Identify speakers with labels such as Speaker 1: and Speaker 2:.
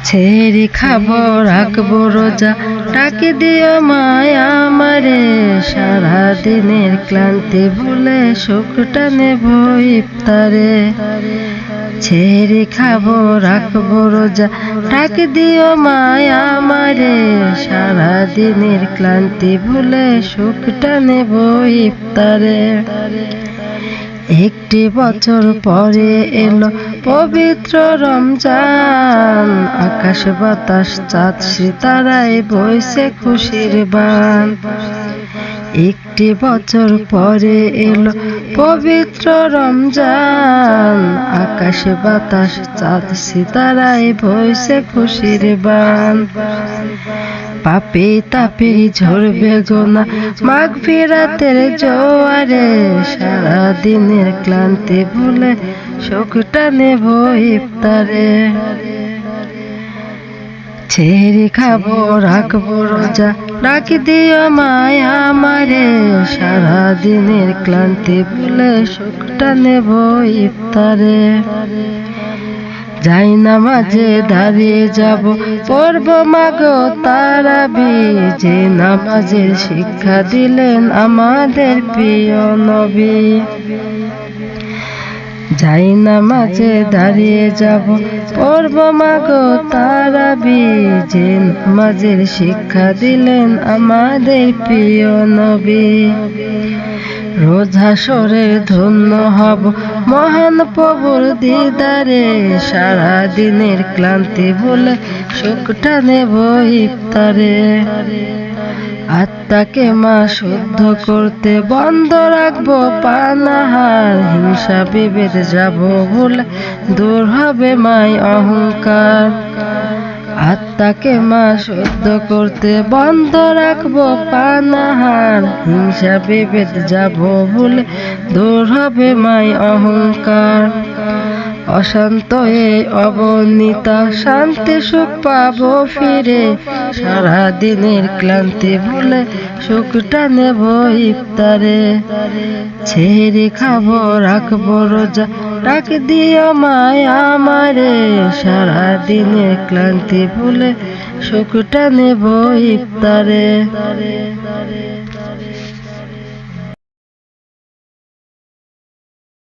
Speaker 1: ছেড়ে খাবো রাখবো রোজা, ডাকি দিও মায়া আমারে। সারা দিনের ক্লান্তি ভুলে সুখটা নেব ইফতারে। ছেড়ে খাবো রাখবো রোজা, ডাকি দিও মায়া আমারে। সারা দিনের ক্লান্তি ভুলে সুখটা নেব ইফতারে। একটি বছর পরে এলো পবিত্র রমজান, আকাশ বাতাস চাঁদ সিতারায় বইছে খুশির বান। একটি বছর পরে এলো পবিত্র রমজান, আকাশ বাতাস চাঁদ সিতারায় বইছে খুশির বান। পাপে তাপে ঝরবে গোনা মাগফিরাতের জোয়ারে। সারা দিনের ক্লান্তি ভুলে সুখটা নেব ইফতারে। ছেড়ে খাবো রাখবো রোজা, ডাকি দিও মায়া আমারে। সারা দিনের ক্লান্তি ভুলে সুখটা নেব ইফতারে। যাই নামাজে দাঁড়িয়ে যাব, পড়ব মাগো তারাবি। যে নামাজের শিক্ষা দিলেন আমাদের প্রিয় নবী। যাই নামাজে দাঁড়িয়ে যাব, পড়ব মাগো তারাবি। যে নামাজের শিক্ষা দিলেন আমাদের প্রিয় নবী। রোজা সরে ধন্য হব মহান প্রভুর দিদারে। সারা দিনের ক্লান্তি ভুলে সুখটা নেব ইফতারে। আত্মাকে মা শুদ্ধ করতে বন্ধ রাখবো পানাহার। হিংসা বিভেদ যাব ভুলে দূর হবে মাই অহংকার। আত্মাকে মা শুদ্ধ করতে বন্ধ রাখবো পানাহার। হিংসা বিভেদ যাব ভুলে দূর হবে মাই অহংকার। অশান্ত এই অবনীতা শান্তি সুখ পাবো ফিরে। সারা দিনের ক্লান্তি ভুলে সুখটা নেব ইফতারে। ছেড়ে খাবো রাখবো রোজা, ডাকি দিও মায়া আমারে। সারা দিনের ক্লান্তি ভুলে সুখটা নেব ইফতারে।